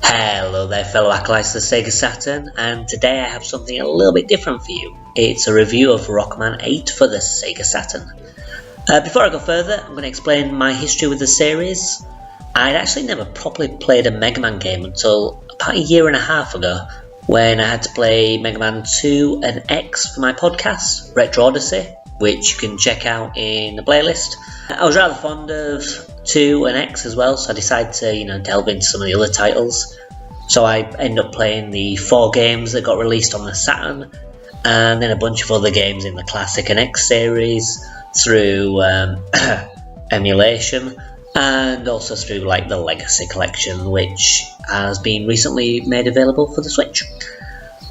Hello there fellow acolytes of the Sega Saturn, and today I have something a little bit different for you. It's a review of Rockman 8 for the Sega Saturn. Before I go further, I'm going to explain my history with the series. I'd actually never properly played a Mega Man game until about a year and a half ago, when I had to play Mega Man 2 and X for my podcast, Retro Odyssey, which you can check out in the playlist. I was rather fond of 2 and X as well, so I decided to delve into some of the other titles. So I ended up playing the 4 games that got released on the Saturn, and then a bunch of other games in the Classic and X series through emulation, and also through like the Legacy collection, which has been recently made available for the Switch.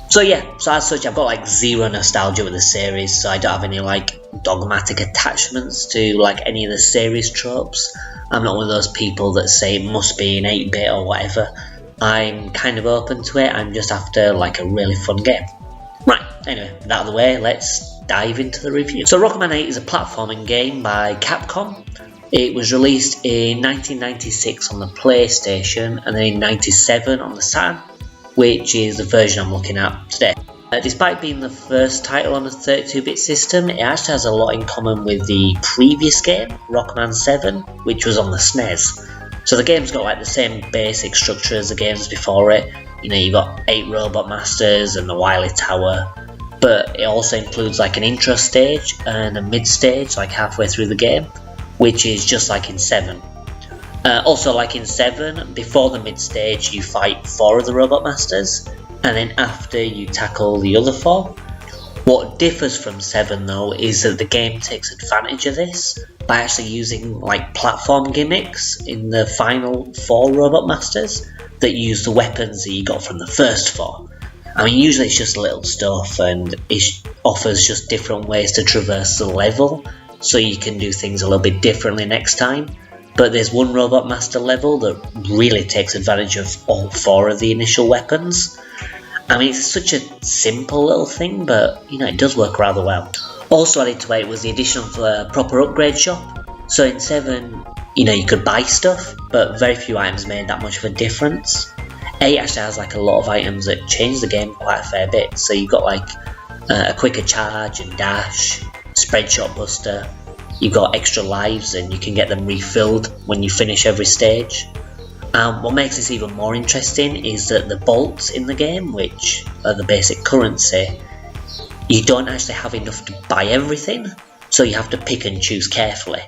So as such, I've got like zero nostalgia with the series, so I don't have any like dogmatic attachments to like any of the series tropes. I'm not one of those people that say it must be an 8-bit or whatever. I'm kind of open to it. I'm just after like a really fun game. Right, anyway, that out of the way, let's dive into the review. So Rockman 8 is a platforming game by Capcom. It was released in 1996 on the PlayStation and then in 1997 on the Saturn, which is the version I'm looking at today. Despite being the first title on a 32-bit system, it actually has a lot in common with the previous game, Rockman 7, which was on the SNES. So the game's got like the same basic structure as the games before it. You've got 8 Robot Masters and the Wily Tower, but it also includes like an intro stage and a mid stage like halfway through the game, which is just like in 7. Also, like in 7, before the mid stage you fight 4 of the Robot Masters, and then after you tackle the other 4. What differs from 7 though is that the game takes advantage of this by actually using like platform gimmicks in the final 4 Robot Masters that use the weapons that you got from the first 4. I mean, usually it's just little stuff and it offers just different ways to traverse the level, so you can do things a little bit differently next time. But there's one Robot Master level that really takes advantage of all 4 of the initial weapons. I mean, it's such a simple little thing, but it does work rather well. Also added to it was the addition of a proper upgrade shop. So in 7, you could buy stuff, but very few items made that much of a difference. 8 actually has like a lot of items that change the game quite a fair bit. So you've got like a quicker charge and dash, spread shot buster. You've got extra lives and you can get them refilled when you finish every stage. What makes this even more interesting is that the bolts in the game, which are the basic currency, you don't actually have enough to buy everything, so you have to pick and choose carefully.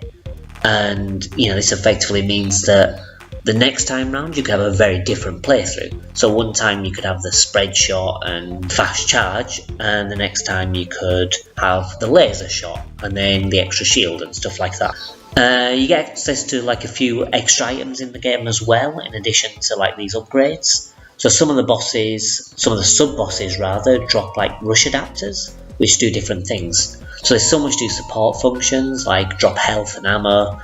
And this effectively means that the next time round you could have a very different playthrough. So one time you could have the spread shot and fast charge, and the next time you could have the laser shot and then the extra shield and stuff like that. You get access to like a few extra items in the game as well, in addition to like these upgrades. So some of the sub-bosses rather, drop like rush adapters, which do different things. So there's some which do support functions, like drop health and ammo.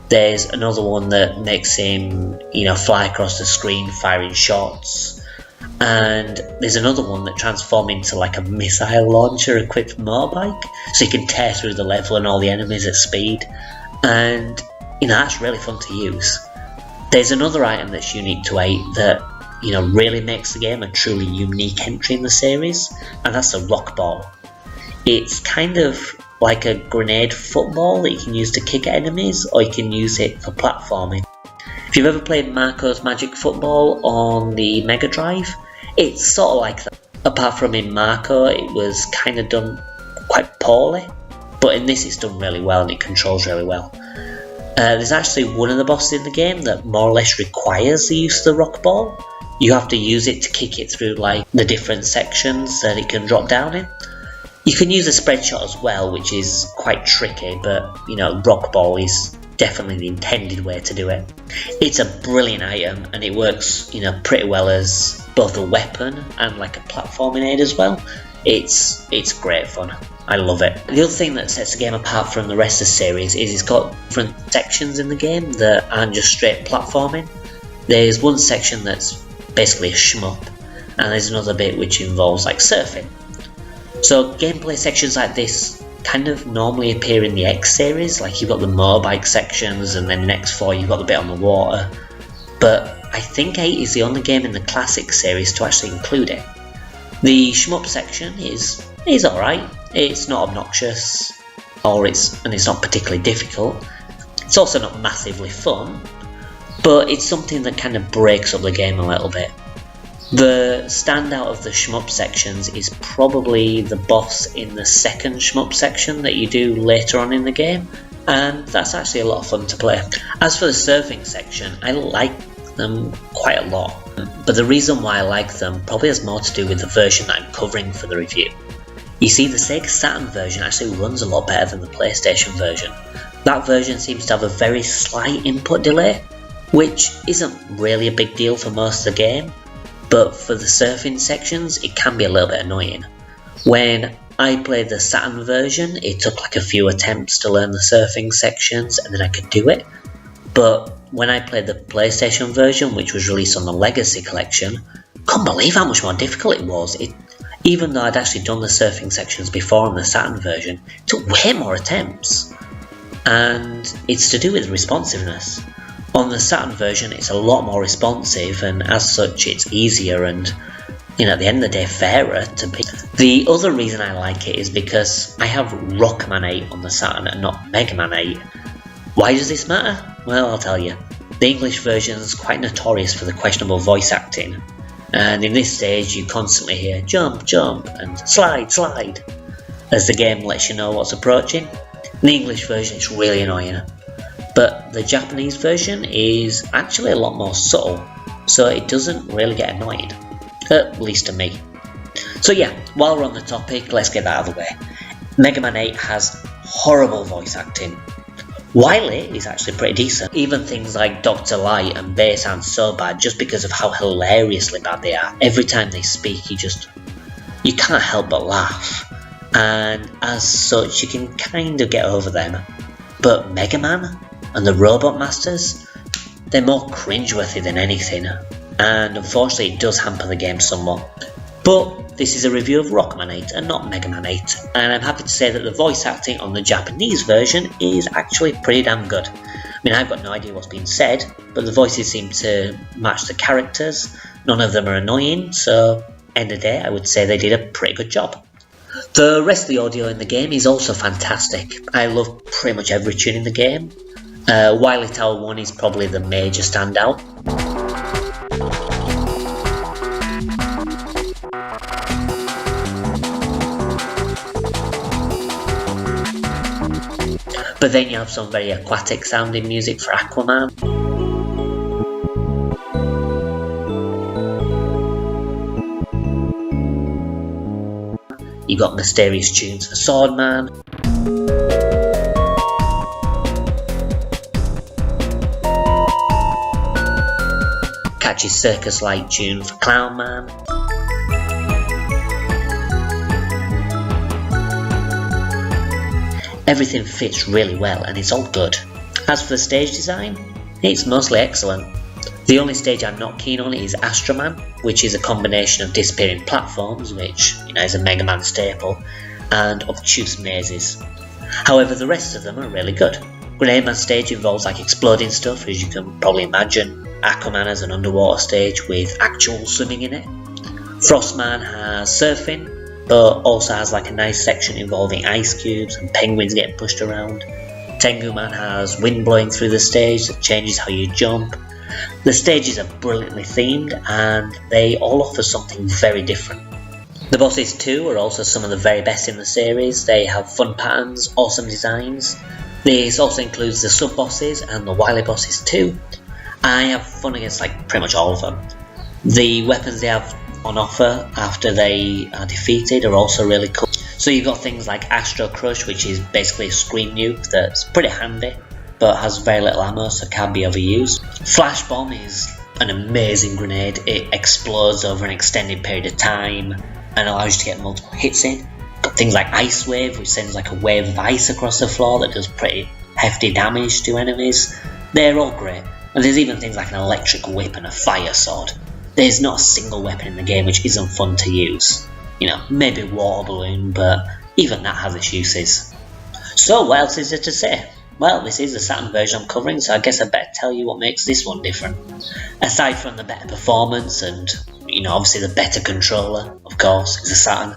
There's another one that makes him, fly across the screen firing shots. And there's another one that transforms into like a missile launcher equipped motorbike, so you can tear through the level and all the enemies at speed. And that's really fun to use. There's another item that's unique to 8 that really makes the game a truly unique entry in the series, and that's the rock ball. It's kind of like a grenade football that you can use to kick at enemies, or you can use it for platforming. If you've ever played Marco's Magic Football on the Mega Drive, it's sort of like that. Apart from in Marco, it was kind of done quite poorly, but in this it's done really well and it controls really well. There's actually one of the bosses in the game that more or less requires the use of the rock ball. You have to use it to kick it through like the different sections that it can drop down in. You can use a spread shot as well, which is quite tricky, but rock ball is definitely the intended way to do it. It's a brilliant item and it works pretty well as both a weapon and like a platforming aid as well. It's great fun. I love it. The other thing that sets the game apart from the rest of the series is it's got different sections in the game that aren't just straight platforming. There's one section that's basically a shmup, and there's another bit which involves like surfing. So gameplay sections like this kind of normally appear in the X series, like you've got the motorbike sections and then next 4 you've got the bit on the water. But I think 8 is the only game in the classic series to actually include it. The shmup section is alright. It's not obnoxious, and it's not particularly difficult. It's also not massively fun, but it's something that kind of breaks up the game a little bit. The standout of the shmup sections is probably the boss in the second shmup section that you do later on in the game, and that's actually a lot of fun to play. As for the surfing section, I like them quite a lot, but the reason why I like them probably has more to do with the version that I'm covering for the review. You see, the Sega Saturn version actually runs a lot better than the PlayStation version. That version seems to have a very slight input delay, which isn't really a big deal for most of the game, but for the surfing sections it can be a little bit annoying. When I played the Saturn version, it took like a few attempts to learn the surfing sections and then I could do it, but when I played the PlayStation version, which was released on the Legacy Collection, couldn't believe how much more difficult it was. Even though I'd actually done the surfing sections before on the Saturn version, it took way more attempts. And it's to do with responsiveness. On the Saturn version it's a lot more responsive, and as such it's easier and, at the end of the day, fairer to beat. The other reason I like it is because I have Rockman 8 on the Saturn and not Mega Man 8. Why does this matter? Well, I'll tell you. The English version is quite notorious for the questionable voice acting, and in this stage you constantly hear jump, jump and slide, slide as the game lets you know what's approaching. In the English version it's really annoying, but the Japanese version is actually a lot more subtle, so it doesn't really get annoying, at least to me. So yeah, while we're on the topic, let's get that out of the way. Mega Man 8 has horrible voice acting. Wily is actually pretty decent. Even things like Dr. Light and Bay sound so bad just because of how hilariously bad they are. Every time they speak you can't help but laugh, and as such you can kind of get over them. But Mega Man and the Robot Masters, they're more cringeworthy than anything, and unfortunately it does hamper the game somewhat. But this is a review of Rockman 8 and not Mega Man 8, and I'm happy to say that the voice acting on the Japanese version is actually pretty damn good. I mean, I've got no idea what's being said, but the voices seem to match the characters. None of them are annoying, so end of the day I would say they did a pretty good job. The rest of the audio in the game is also fantastic. I love pretty much every tune in the game. Wily Tower 1 is probably the major standout. But then you have some very aquatic sounding music for Aquaman. You got mysterious tunes for Swordman. Catchy circus-like tune for Clownman. Everything fits really well and it's all good. As for the stage design, it's mostly excellent. The only stage I'm not keen on is Astroman, which is a combination of disappearing platforms, which is a Mega Man staple, and obtuse mazes. However, the rest of them are really good. Grenade Man stage involves exploding stuff, as you can probably imagine. Aquaman has an underwater stage with actual swimming in it. Frostman has surfing, but also has a nice section involving ice cubes and penguins getting pushed around. Tengu Man has wind blowing through the stage that changes how you jump. The stages are brilliantly themed and they all offer something very different. The bosses too are also some of the very best in the series. They have fun patterns, awesome designs. This also includes the sub-bosses and the wily bosses too. I have fun against pretty much all of them. The weapons they have on offer after they are defeated are also really cool. So you've got things like Astro Crush, which is basically a screen nuke that's pretty handy but has very little ammo, so can't be overused. Flash Bomb is an amazing grenade. It explodes over an extended period of time and allows you to get multiple hits in. Got things like Ice Wave, which sends a wave of ice across the floor that does pretty hefty damage to enemies. They're all great. And there's even things like an electric whip and a fire sword. There's not a single weapon in the game which isn't fun to use. Maybe water balloon, but even that has its uses. So what else is there to say? well, this is the Saturn version I'm covering, so I guess I better tell you what makes this one different. Aside from the better performance and, obviously the better controller, of course, it's a Saturn,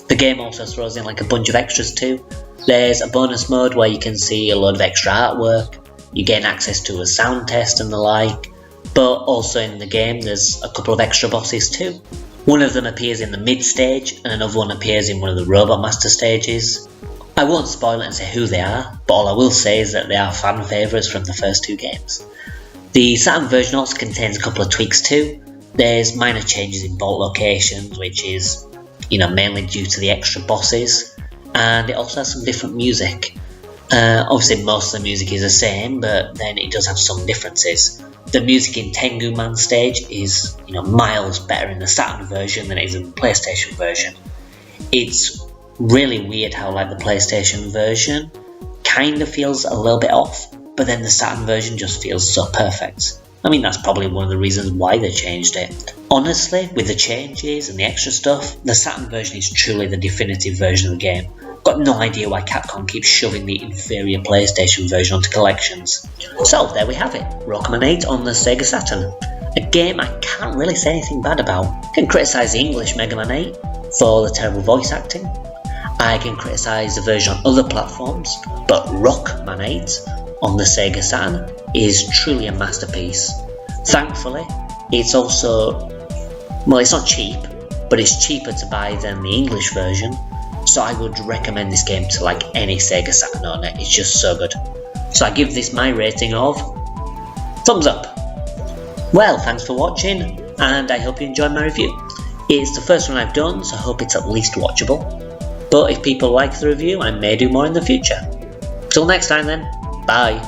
the game also throws in like a bunch of extras too. There's a bonus mode where you can see a load of extra artwork, you gain access to a sound test and the like, but also in the game there's a couple of extra bosses too. One of them appears in the mid stage and another one appears in one of the Robot Master stages. I won't spoil it and say who they are, but all I will say is that they are fan favourites from the first two games. The Saturn version also contains a couple of tweaks too. There's minor changes in bolt locations, which is, mainly due to the extra bosses, and it also has some different music. Obviously most of the music is the same, but then it does have some differences. The music in Tengu Man stage is, miles better in the Saturn version than it is in the PlayStation version. It's really weird how the PlayStation version kind of feels a little bit off, but then the Saturn version just feels so perfect. I mean, that's probably one of the reasons why they changed it. Honestly, with the changes and the extra stuff, the Saturn version is truly the definitive version of the game. Got no idea why Capcom keeps shoving the inferior PlayStation version onto collections. So there we have it, Rockman 8 on the Sega Saturn. A game I can't really say anything bad about. I can criticise the English Mega Man 8 for the terrible voice acting. I can criticise the version on other platforms, but Rockman 8 on the Sega Saturn is truly a masterpiece. Thankfully, it's also, it's not cheap, but it's cheaper to buy than the English version, so I would recommend this game to any Sega Saturn owner. It's just so good. So I give this my rating of thumbs up. Well, thanks for watching, and I hope you enjoyed my review. It's the first one I've done, so I hope it's at least watchable. But if people like the review, I may do more in the future. Till next time then, bye.